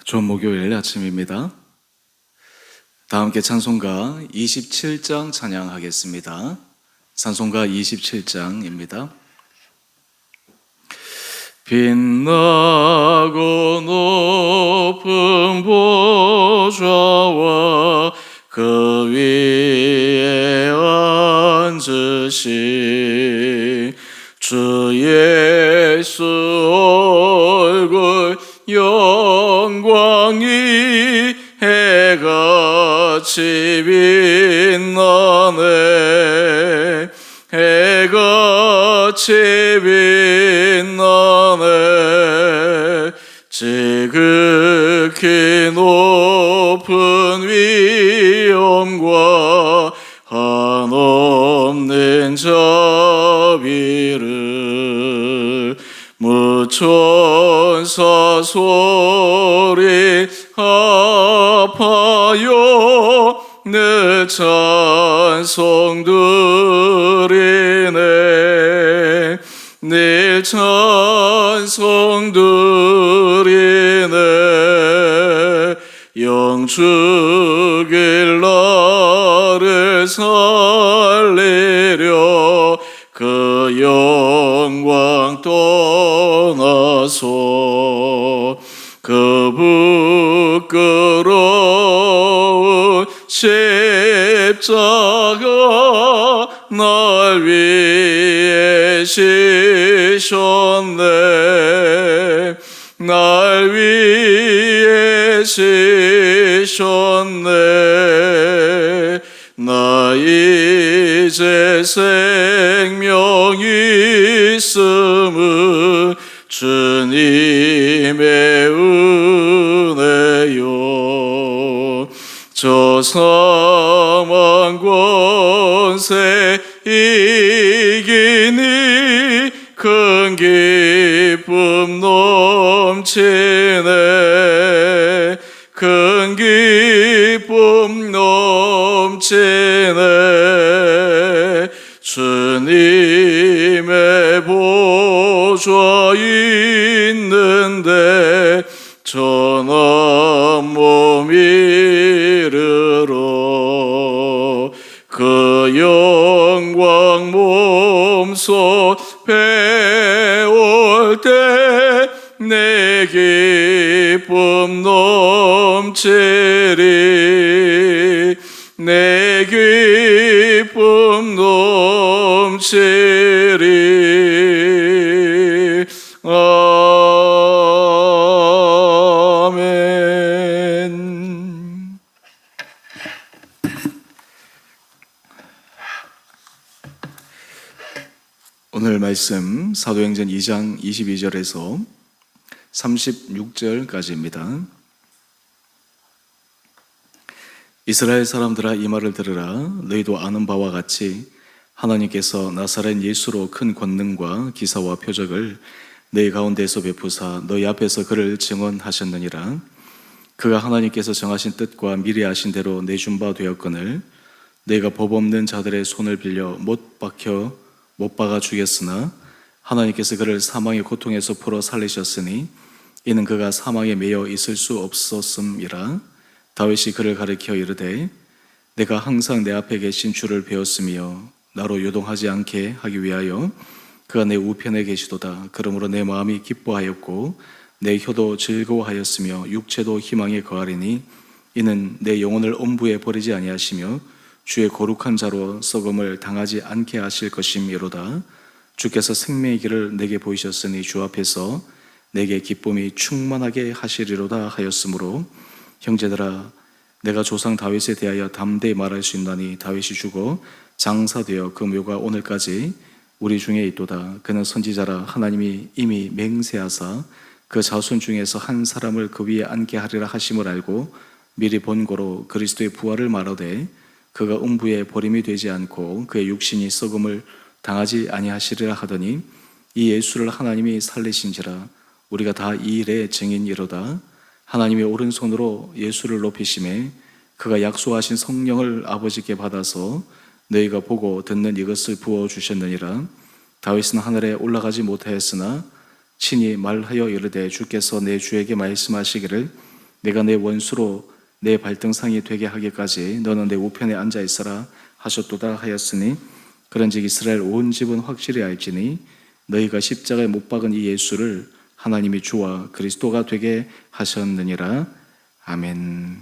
좋은 목요일 아침입니다. 다 함께 찬송가 27장 찬양하겠습니다. 찬송가 27장입니다. 빛나고 높은 보좌와 그 위에 앉으신 주 예수 얼굴 영광이 해같이 빛나네. 해같이 빛나네. 지극히 높은 위엄과 한없는 자비를 무천사 소리 합하여 내 찬송 드리네. 내 찬송 드리네. 영축일 나를 살리려 그 영광 떠나서 그 부끄러운 십자가 날 위해 지셨네. 날 위해 지셨네. 나 이제 생명이 있음은 주님의 은혜요. 저 사망 권세 이기니 큰 기쁨 넘치네. 큰 기쁨 넘치네. 주님의 보좌 있는데 전한 몸 이르러 그 영광 몸소 배울 때 내 기쁨 넘치리. 내 기쁨 넘치리. 아멘. 오늘 말씀 사도행전 2장 22절에서 36절까지입니다. 이스라엘 사람들아 이 말을 들으라. 너희도 아는 바와 같이 하나님께서 나사렛 예수로 큰 권능과 기사와 표적을 너희 가운데서 베푸사 너희 앞에서 그를 증언하셨느니라. 그가 하나님께서 정하신 뜻과 미리 아신 대로 내준 바 되었거늘 너희가 법 없는 자들의 손을 빌려 못 박아 죽였으나 하나님께서 그를 사망의 고통에서 풀어 살리셨으니 이는 그가 사망에 매여 있을 수 없었음이라. 다윗이 그를 가리켜 이르되 내가 항상 내 앞에 계신 주를 배웠으며 나로 요동하지 않게 하기 위하여 그가 내 우편에 계시도다. 그러므로 내 마음이 기뻐하였고 내 혀도 즐거워하였으며 육체도 희망에 거하리니 이는 내 영혼을 엄부에 버리지 아니하시며 주의 거룩한 자로 썩음을 당하지 않게 하실 것임이로다. 주께서 생명의 길을 내게 보이셨으니 주 앞에서 내게 기쁨이 충만하게 하시리로다 하였으므로 형제들아 내가 조상 다윗에 대하여 담대히 말할 수 있나니 다윗이 죽어 장사되어 그 묘가 오늘까지 우리 중에 있도다. 그는 선지자라 하나님이 이미 맹세하사 그 자손 중에서 한 사람을 그 위에 앉게 하리라 하심을 알고 미리 본고로 그리스도의 부활을 말하되 그가 음부에 버림이 되지 않고 그의 육신이 썩음을 당하지 아니하시리라 하더니 이 예수를 하나님이 살리신지라. 우리가 다 이 일의 증인이로다. 하나님의 오른손으로 예수를 높이심에 그가 약속하신 성령을 아버지께 받아서 너희가 보고 듣는 이것을 부어주셨느니라. 다윗은 하늘에 올라가지 못하였으나 친히 말하여 이르되 주께서 내 주에게 말씀하시기를 내가 내 원수로 내 발등상이 되게 하기까지 너는 내 우편에 앉아 있어라 하셨도다 하였으니, 그런즉 이스라엘 온 집은 확실히 알지니 너희가 십자가에 못 박은 이 예수를 하나님이 주와 그리스도가 되게 하셨느니라. 아멘.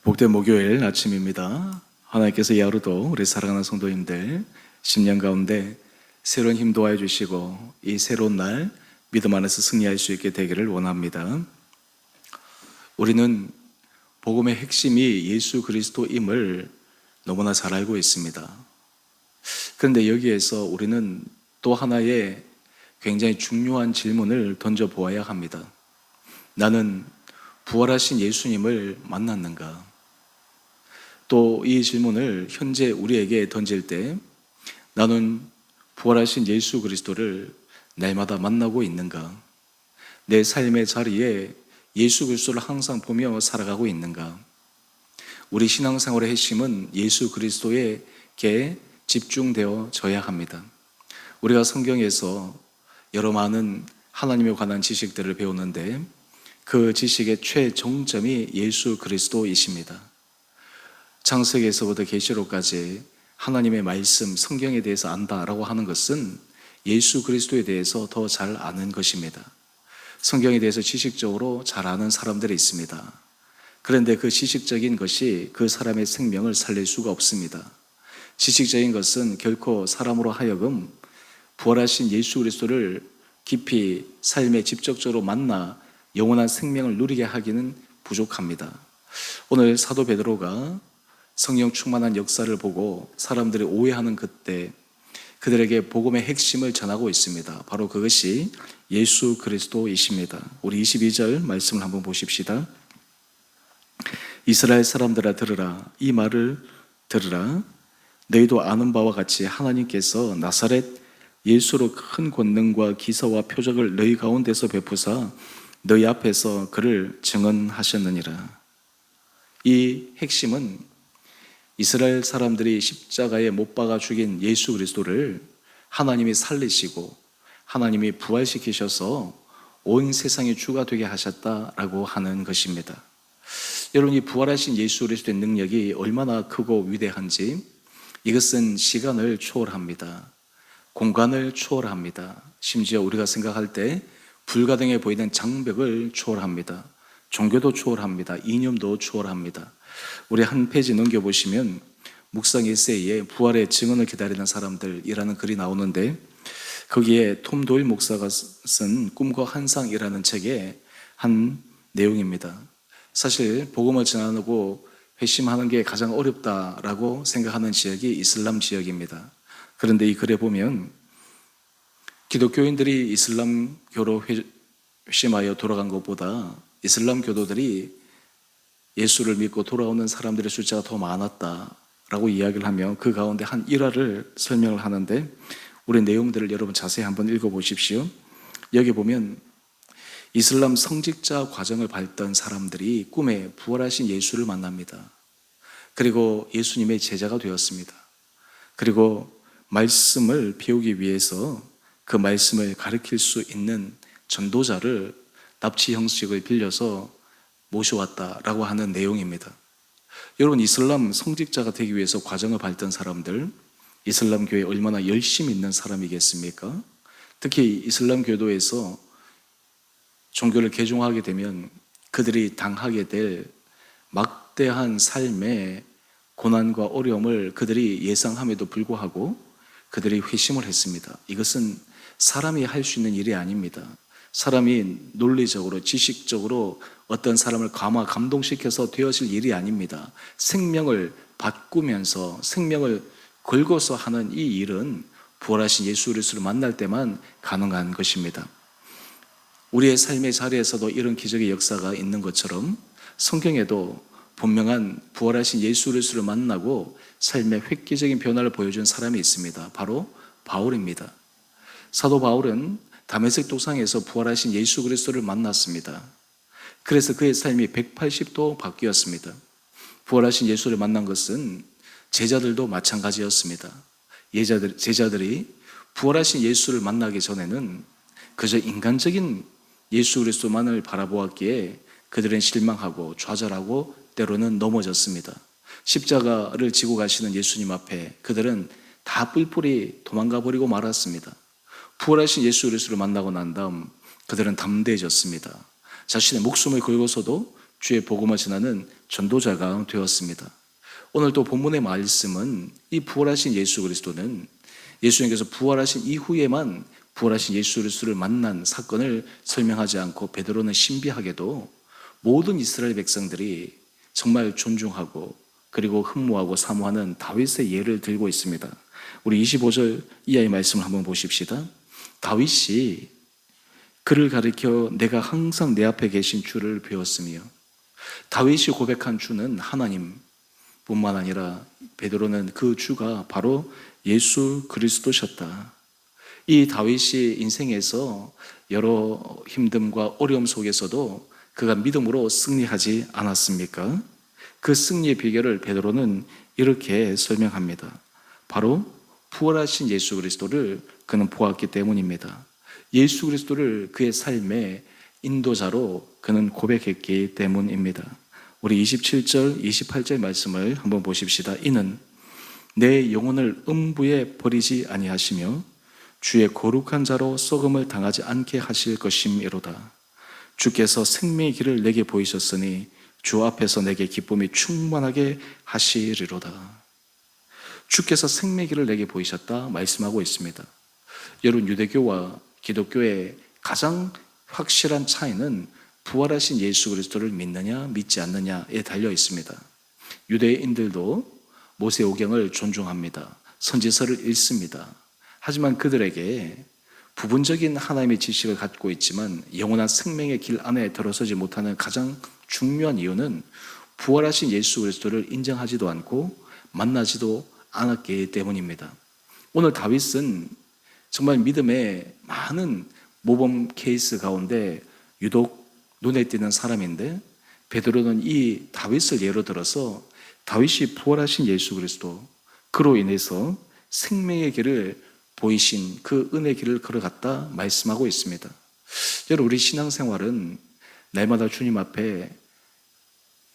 복된 목요일 아침입니다. 하나님께서 이 하루도 우리 사랑하는 성도님들 10년 가운데 새로운 힘 도와해 주시고 이 새로운 날 믿음 안에서 승리할 수 있게 되기를 원합니다. 우리는 복음의 핵심이 예수 그리스도임을 너무나 잘 알고 있습니다. 그런데 여기에서 우리는 또 하나의 굉장히 중요한 질문을 던져보아야 합니다. 나는 부활하신 예수님을 만났는가? 또 이 질문을 현재 우리에게 던질 때 나는 부활하신 예수 그리스도를 날마다 만나고 있는가? 내 삶의 자리에 예수 그리스도를 항상 보며 살아가고 있는가? 우리 신앙생활의 핵심은 예수 그리스도에게 집중되어져야 합니다. 우리가 성경에서 여러 많은 하나님에 관한 지식들을 배우는데 그 지식의 최정점이 예수 그리스도이십니다. 창세기에서부터 계시록까지 하나님의 말씀, 성경에 대해서 안다라고 하는 것은 예수 그리스도에 대해서 더 잘 아는 것입니다. 성경에 대해서 지식적으로 잘 아는 사람들이 있습니다. 그런데 그 지식적인 것이 그 사람의 생명을 살릴 수가 없습니다. 지식적인 것은 결코 사람으로 하여금 부활하신 예수 그리스도를 깊이 삶에 직접적으로 만나 영원한 생명을 누리게 하기는 부족합니다. 오늘 사도 베드로가 성령 충만한 역사를 보고 사람들이 오해하는 그때 그들에게 복음의 핵심을 전하고 있습니다. 바로 그것이 예수 그리스도이십니다. 우리 22절 말씀을 한번 보십시다. 이스라엘 사람들아 들으라, 이 말을 들으라. 너희도 아는 바와 같이 하나님께서 나사렛 예수로 큰 권능과 기사와 표적을 너희 가운데서 베푸사 너희 앞에서 그를 증언하셨느니라. 이 핵심은 이스라엘 사람들이 십자가에 못 박아 죽인 예수 그리스도를 하나님이 살리시고 하나님이 부활시키셔서 온 세상의 주가 되게 하셨다라고 하는 것입니다. 여러분, 이 부활하신 예수 그리스도의 능력이 얼마나 크고 위대한지 이것은 시간을 초월합니다. 공간을 초월합니다. 심지어 우리가 생각할 때 불가능해 보이는 장벽을 초월합니다. 종교도 초월합니다. 이념도 초월합니다. 우리 한 페이지 넘겨보시면 묵상 에세이에 부활의 증언을 기다리는 사람들이라는 글이 나오는데 거기에 톰 도일 목사가 쓴 꿈과 환상이라는 책의 한 내용입니다. 사실 복음을 전하고 회심하는 게 가장 어렵다라고 생각하는 지역이 이슬람 지역입니다. 그런데 이 글에 보면 기독교인들이 이슬람교로 회심하여 돌아간 것보다 이슬람 교도들이 예수를 믿고 돌아오는 사람들의 숫자가 더 많았다라고 이야기를 하며 그 가운데 한 일화를 설명을 하는데 우리 내용들을 여러분 자세히 한번 읽어보십시오. 여기 보면 이슬람 성직자 과정을 밟던 사람들이 꿈에 부활하신 예수를 만납니다. 그리고 예수님의 제자가 되었습니다. 그리고 말씀을 배우기 위해서 그 말씀을 가르칠 수 있는 전도자를 납치 형식을 빌려서 모셔왔다라고 하는 내용입니다. 여러분, 이슬람 성직자가 되기 위해서 과정을 밟던 사람들, 이슬람 교회에 얼마나 열심히 있는 사람이겠습니까? 특히 이슬람 교도에서 종교를 개종하게 되면 그들이 당하게 될 막대한 삶의 고난과 어려움을 그들이 예상함에도 불구하고 그들이 회심을 했습니다. 이것은 사람이 할 수 있는 일이 아닙니다. 사람이 논리적으로 지식적으로 어떤 사람을 감동시켜서 되어질 일이 아닙니다. 생명을 바꾸면서 생명을 걸고서 하는 이 일은 부활하신 예수 그리스도를 만날 때만 가능한 것입니다. 우리의 삶의 자리에서도 이런 기적의 역사가 있는 것처럼 성경에도 분명한 부활하신 예수 그리스도를 만나고 삶의 획기적인 변화를 보여준 사람이 있습니다. 바로 바울입니다. 사도 바울은 다메섹 도상에서 부활하신 예수 그리스도를 만났습니다. 그래서 그의 삶이 180도 바뀌었습니다. 부활하신 예수를 만난 것은 제자들도 마찬가지였습니다. 제자들이 부활하신 예수를 만나기 전에는 그저 인간적인 예수 그리스도만을 바라보았기에 그들은 실망하고 좌절하고 때로는 넘어졌습니다. 십자가를 지고 가시는 예수님 앞에 그들은 다 뿔뿔이 도망가 버리고 말았습니다. 부활하신 예수 그리스도를 만나고 난 다음 그들은 담대해졌습니다. 자신의 목숨을 걸고서도 주의 복음을 전하는 전도자가 되었습니다. 오늘 또 본문의 말씀은 이 부활하신 예수 그리스도는 예수님께서 부활하신 이후에만 부활하신 예수 그리스도를 만난 사건을 설명하지 않고 베드로는 신비하게도 모든 이스라엘 백성들이 정말 존중하고 그리고 흠모하고 사모하는 다윗의 예를 들고 있습니다. 우리 25절 이하의 말씀을 한번 보십시다. 다윗이 그를 가리켜 내가 항상 내 앞에 계신 주를 배웠으며, 다윗이 고백한 주는 하나님 뿐만 아니라 베드로는 그 주가 바로 예수 그리스도셨다. 이 다윗이 인생에서 여러 힘듦과 어려움 속에서도 그가 믿음으로 승리하지 않았습니까? 그 승리의 비결을 베드로는 이렇게 설명합니다. 바로 부활하신 예수 그리스도를 그는 보았기 때문입니다. 예수 그리스도를 그의 삶의 인도자로 그는 고백했기 때문입니다. 우리 27절, 28절 말씀을 한번 보십시다. 이는 내 영혼을 음부에 버리지 아니하시며 주의 거룩한 자로 썩음을 당하지 않게 하실 것임이로다. 주께서 생명의 길을 내게 보이셨으니 주 앞에서 내게 기쁨이 충만하게 하시리로다. 주께서 생명의 길을 내게 보이셨다 말씀하고 있습니다. 여러분, 유대교와 기독교의 가장 확실한 차이는 부활하신 예수 그리스도를 믿느냐 믿지 않느냐에 달려 있습니다. 유대인들도 모세오경을 존중합니다. 선지서를 읽습니다. 하지만 그들에게 부분적인 하나님의 지식을 갖고 있지만 영원한 생명의 길 안에 들어서지 못하는 가장 중요한 이유는 부활하신 예수 그리스도를 인정하지도 않고 만나지도 않았기 때문입니다. 오늘 다윗은 정말 믿음의 많은 모범 케이스 가운데 유독 눈에 띄는 사람인데, 베드로는 이 다윗을 예로 들어서 다윗이 부활하신 예수 그리스도, 그로 인해서 생명의 길을 보이신 그 은혜의 길을 걸어갔다 말씀하고 있습니다. 여러분, 우리 신앙생활은 날마다 주님 앞에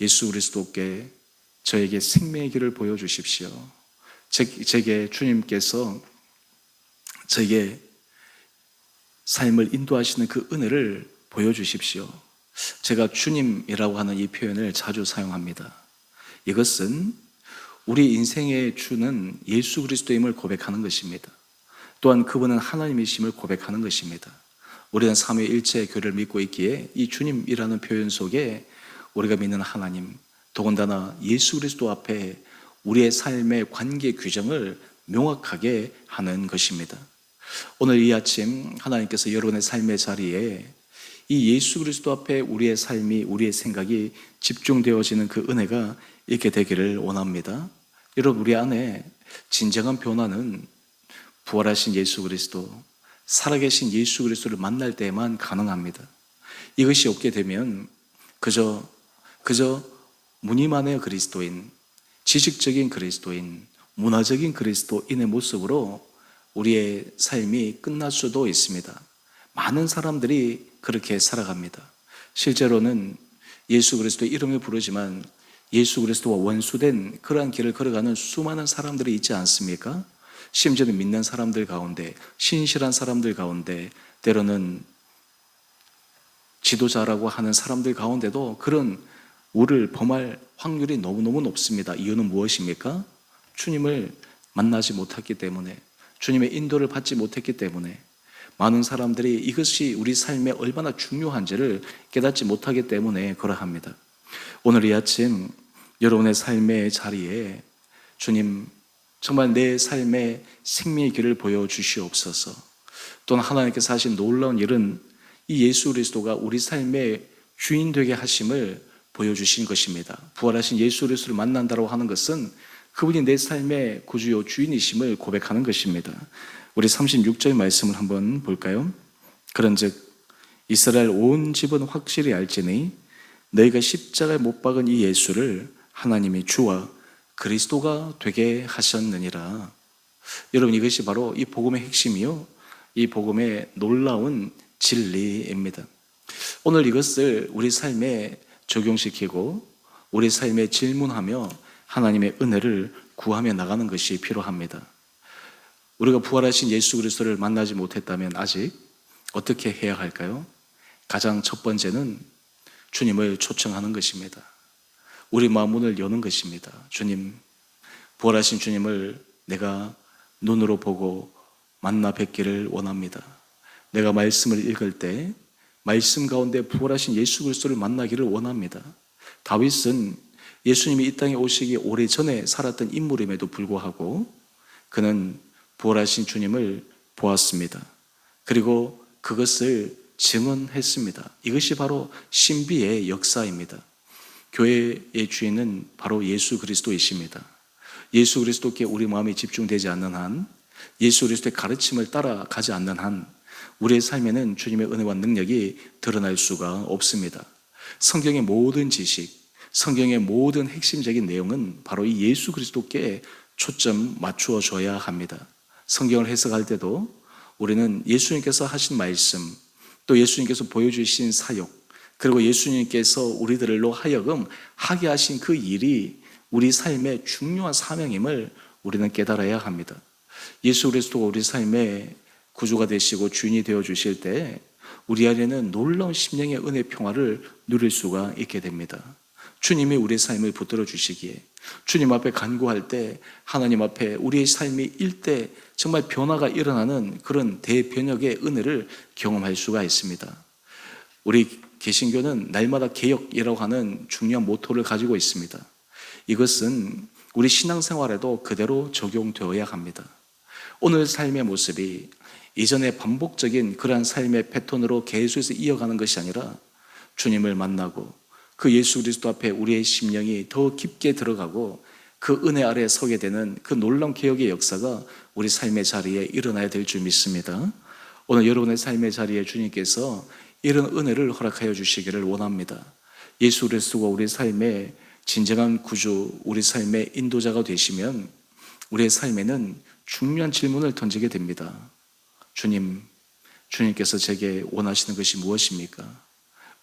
예수 그리스도께 저에게 생명의 길을 보여주십시오. 제게 주님께서 저에게 삶을 인도하시는 그 은혜를 보여주십시오. 제가 주님이라고 하는 이 표현을 자주 사용합니다. 이것은 우리 인생의 주는 예수 그리스도임을 고백하는 것입니다. 또한 그분은 하나님이심을 고백하는 것입니다. 우리는 삼위일체 교회를 믿고 있기에 이 주님이라는 표현 속에 우리가 믿는 하나님, 더군다나 예수 그리스도 앞에 우리의 삶의 관계 규정을 명확하게 하는 것입니다. 오늘 이 아침 하나님께서 여러분의 삶의 자리에 이 예수 그리스도 앞에 우리의 삶이, 우리의 생각이 집중되어지는 그 은혜가 있게 되기를 원합니다. 여러분, 우리 안에 진정한 변화는 부활하신 예수 그리스도, 살아계신 예수 그리스도를 만날 때만 가능합니다. 이것이 없게 되면 그저 무늬만의 그리스도인, 지식적인 그리스도인, 문화적인 그리스도인의 모습으로 우리의 삶이 끝날 수도 있습니다. 많은 사람들이 그렇게 살아갑니다. 실제로는 예수 그리스도의 이름을 부르지만 예수 그리스도와 원수된 그러한 길을 걸어가는 수많은 사람들이 있지 않습니까? 심지어는 믿는 사람들 가운데, 신실한 사람들 가운데, 때로는 지도자라고 하는 사람들 가운데도 그런 우를 범할 확률이 너무너무 높습니다. 이유는 무엇입니까? 주님을 만나지 못했기 때문에, 주님의 인도를 받지 못했기 때문에, 많은 사람들이 이것이 우리 삶에 얼마나 중요한지를 깨닫지 못하기 때문에 그러합니다. 오늘 이 아침 여러분의 삶의 자리에 주님, 정말 내 삶의 생명의 길을 보여주시옵소서. 또는 하나님께서 하신 놀라운 일은 이 예수 그리스도가 우리 삶의 주인 되게 하심을 보여주신 것입니다. 부활하신 예수 그리스도를 만난다고 하는 것은 그분이 내 삶의 구주요 주인이심을 고백하는 것입니다. 우리 36절 말씀을 한번 볼까요? 그런즉 이스라엘 온 집은 확실히 알지니 너희가 십자가에 못 박은 이 예수를 하나님이 주와 그리스도가 되게 하셨느니라. 여러분, 이것이 바로 이 복음의 핵심이요, 이 복음의 놀라운 진리입니다. 오늘 이것을 우리 삶에 적용시키고 우리 삶에 질문하며 하나님의 은혜를 구하며 나가는 것이 필요합니다. 우리가 부활하신 예수 그리스도를 만나지 못했다면 아직 어떻게 해야 할까요? 가장 첫 번째는 주님을 초청하는 것입니다. 우리 마음 문을 여는 것입니다. 주님, 부활하신 주님을 내가 눈으로 보고 만나 뵙기를 원합니다. 내가 말씀을 읽을 때 말씀 가운데 부활하신 예수 그리스도를 만나기를 원합니다. 다윗은 예수님이 이 땅에 오시기 오래전에 살았던 인물임에도 불구하고 그는 부활하신 주님을 보았습니다. 그리고 그것을 증언했습니다. 이것이 바로 신비의 역사입니다. 교회의 주인은 바로 예수 그리스도이십니다. 예수 그리스도께 우리 마음이 집중되지 않는 한, 예수 그리스도의 가르침을 따라가지 않는 한 우리의 삶에는 주님의 은혜와 능력이 드러날 수가 없습니다. 성경의 모든 지식, 성경의 모든 핵심적인 내용은 바로 이 예수 그리스도께 초점 맞추어 줘야 합니다. 성경을 해석할 때도 우리는 예수님께서 하신 말씀, 또 예수님께서 보여주신 사역, 그리고 예수님께서 우리들로 하여금 하게 하신 그 일이 우리 삶의 중요한 사명임을 우리는 깨달아야 합니다. 예수 그리스도가 우리 삶의 구주가 되시고 주인이 되어 주실 때 우리 안에는 놀라운 심령의 은혜 평화를 누릴 수가 있게 됩니다. 주님이 우리의 삶을 붙들어 주시기에 주님 앞에 간구할 때 하나님 앞에 우리의 삶이 일대 정말 변화가 일어나는 그런 대변혁의 은혜를 경험할 수가 있습니다. 우리 개신교는 날마다 개혁이라고 하는 중요한 모토를 가지고 있습니다. 이것은 우리 신앙생활에도 그대로 적용되어야 합니다. 오늘 삶의 모습이 이전의 반복적인 그러한 삶의 패턴으로 계속해서 이어가는 것이 아니라 주님을 만나고 그 예수 그리스도 앞에 우리의 심령이 더 깊게 들어가고 그 은혜 아래에 서게 되는 그 놀라운 개혁의 역사가 우리 삶의 자리에 일어나야 될 줄 믿습니다. 오늘 여러분의 삶의 자리에 주님께서 이런 은혜를 허락하여 주시기를 원합니다. 예수 그리스도가 우리 삶의 진정한 구주, 우리 삶의 인도자가 되시면 우리의 삶에는 중요한 질문을 던지게 됩니다. 주님, 주님께서 제게 원하시는 것이 무엇입니까?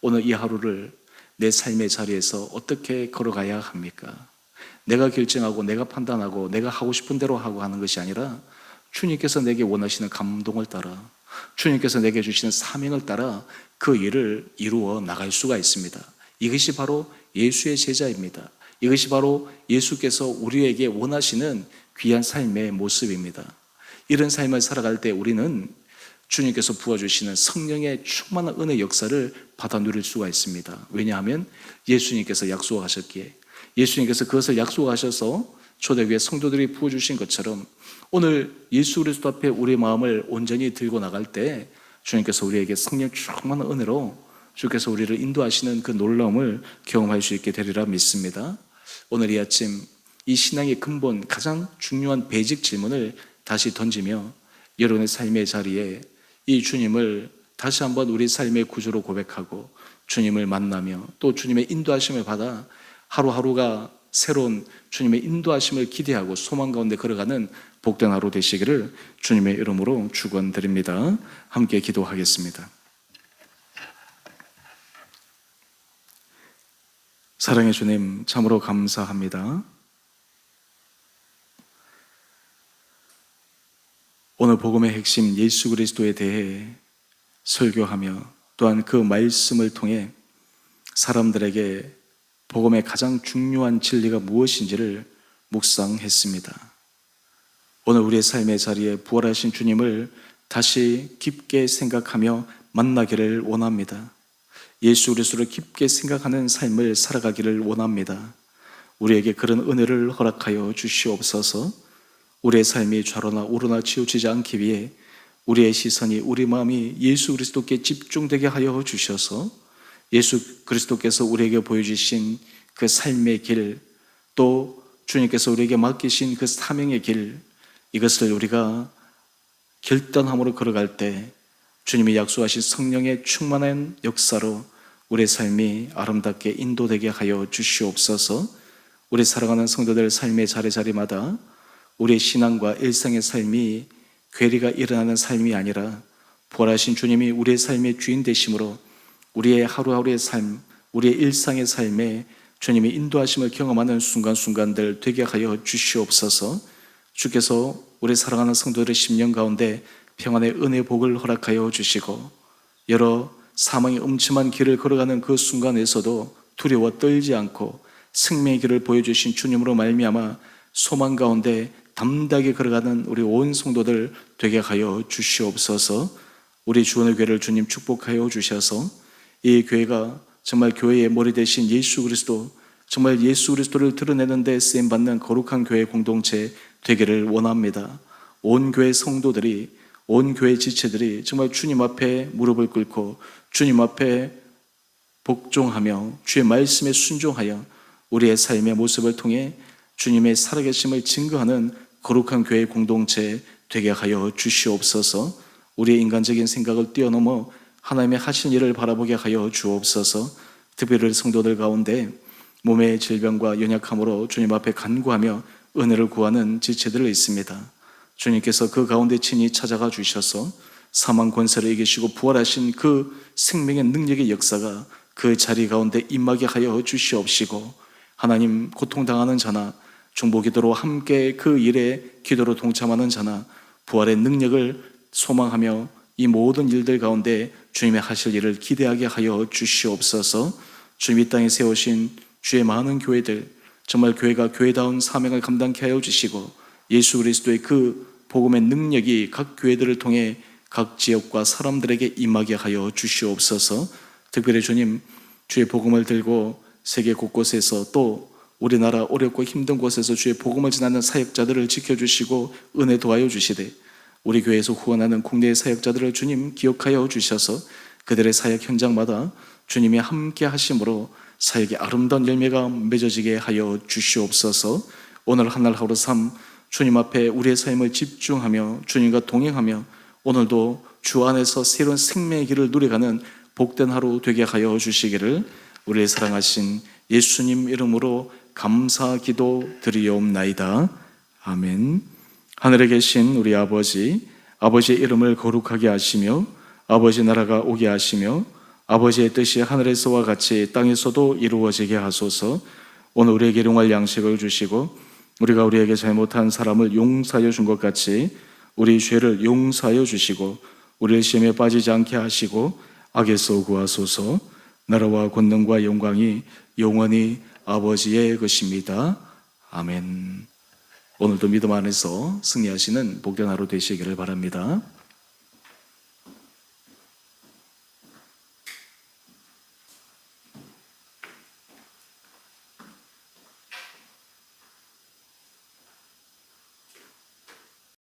오늘 이 하루를 내 삶의 자리에서 어떻게 걸어가야 합니까? 내가 결정하고 내가 판단하고 내가 하고 싶은 대로 하고 하는 것이 아니라 주님께서 내게 원하시는 감동을 따라 주님께서 내게 주시는 사명을 따라 그 일을 이루어 나갈 수가 있습니다. 이것이 바로 예수의 제자입니다. 이것이 바로 예수께서 우리에게 원하시는 귀한 삶의 모습입니다. 이런 삶을 살아갈 때 우리는 주님께서 부어주시는 성령의 충만한 은혜 역사를 받아 누릴 수가 있습니다. 왜냐하면 예수님께서 약속하셨기에, 예수님께서 그것을 약속하셔서 초대교회 성도들이 부어주신 것처럼 오늘 예수 그리스도 앞에 우리의 마음을 온전히 들고 나갈 때 주님께서 우리에게 성령 충만한 은혜로 주께서 우리를 인도하시는 그 놀라움을 경험할 수 있게 되리라 믿습니다. 오늘 이 아침 이 신앙의 근본 가장 중요한 베이직 질문을 다시 던지며 여러분의 삶의 자리에 이 주님을 다시 한번 우리 삶의 구주로 고백하고 주님을 만나며 또 주님의 인도하심을 받아 하루하루가 새로운 주님의 인도하심을 기대하고 소망 가운데 걸어가는 복된 하루 되시기를 주님의 이름으로 축원드립니다. 함께 기도하겠습니다. 사랑의 주님, 참으로 감사합니다. 오늘 복음의 핵심 예수 그리스도에 대해 설교하며 또한 그 말씀을 통해 사람들에게 복음의 가장 중요한 진리가 무엇인지를 묵상했습니다. 오늘 우리의 삶의 자리에 부활하신 주님을 다시 깊게 생각하며 만나기를 원합니다. 예수 그리스도를 깊게 생각하는 삶을 살아가기를 원합니다. 우리에게 그런 은혜를 허락하여 주시옵소서. 우리의 삶이 좌로나 우로나 치우치지 않기 위해 우리의 시선이, 우리 마음이 예수 그리스도께 집중되게 하여 주셔서 예수 그리스도께서 우리에게 보여주신 그 삶의 길, 또 주님께서 우리에게 맡기신 그 사명의 길, 이것을 우리가 결단함으로 걸어갈 때 주님이 약속하신 성령의 충만한 역사로 우리의 삶이 아름답게 인도되게 하여 주시옵소서. 우리 살아가는 성도들 삶의 자리마다 우리의 신앙과 일상의 삶이 괴리가 일어나는 삶이 아니라 부활하신 주님이 우리의 삶의 주인 되심으로 우리의 하루하루의 삶, 우리의 일상의 삶에 주님의 인도하심을 경험하는 순간순간들 되게 하여 주시옵소서. 주께서 우리 사랑하는 성도들의 심령 가운데 평안의 은혜 복을 허락하여 주시고, 여러 사망의 음침한 길을 걸어가는 그 순간에서도 두려워 떨지 않고 생명의 길을 보여주신 주님으로 말미암아 소망 가운데 담대하게 걸어가는 우리 온 성도들 되게 하여 주시옵소서. 우리 주원의 교회를 주님 축복하여 주셔서 이 교회가 정말 교회의 머리 대신 예수 그리스도, 정말 예수 그리스도를 드러내는 데 쓰임받는 거룩한 교회 공동체 되기를 원합니다. 온 교회 성도들이, 온 교회 지체들이 정말 주님 앞에 무릎을 꿇고 주님 앞에 복종하며 주의 말씀에 순종하여 우리의 삶의 모습을 통해 주님의 살아계심을 증거하는 거룩한 교회 공동체 되게 하여 주시옵소서. 우리의 인간적인 생각을 뛰어넘어 하나님의 하신 일을 바라보게 하여 주옵소서. 특별히 성도들 가운데 몸의 질병과 연약함으로 주님 앞에 간구하며 은혜를 구하는 지체들이 있습니다. 주님께서 그 가운데 친히 찾아가 주셔서 사망 권세를 이기시고 부활하신 그 생명의 능력의 역사가 그 자리 가운데 임하게 하여 주시옵시고, 하나님 고통당하는 자나 중보기도로 함께 그 일에 기도로 동참하는 자나 부활의 능력을 소망하며 이 모든 일들 가운데 주님의 하실 일을 기대하게 하여 주시옵소서. 주님 이 땅에 세우신 주의 많은 교회들, 정말 교회가 교회다운 사명을 감당케 하여 주시고 예수 그리스도의 그 복음의 능력이 각 교회들을 통해 각 지역과 사람들에게 임하게 하여 주시옵소서. 특별히 주님, 주의 복음을 들고 세계 곳곳에서 또 우리나라 어렵고 힘든 곳에서 주의 복음을 전하는 사역자들을 지켜주시고 은혜 도와여 주시되, 우리 교회에서 후원하는 국내의 사역자들을 주님 기억하여 주셔서 그들의 사역 현장마다 주님이 함께 하심으로 사역의 아름다운 열매가 맺어지게 하여 주시옵소서. 오늘 하늘 하루 삶 주님 앞에 우리의 삶을 집중하며 주님과 동행하며 오늘도 주 안에서 새로운 생명의 길을 누려가는 복된 하루 되게 하여 주시기를 우리의 사랑하신 예수님 이름으로 감사 기도 드리옵나이다. 아멘. 하늘에 계신 우리 아버지, 아버지의 이름을 거룩하게 하시며 아버지 나라가 오게 하시며 아버지의 뜻이 하늘에서와 같이 땅에서도 이루어지게 하소서. 오늘 우리에게 일용할 양식을 주시고 우리가 우리에게 잘못한 사람을 용서하여 준 것 같이 우리 죄를 용서하여 주시고 우리를 시험에 빠지지 않게 하시고 악에서 구하소서. 나라와 권능과 영광이 영원히 아버지의 것입니다. 아멘. 오늘도 믿음 안에서 승리하시는 복된 하루 되시기를 바랍니다.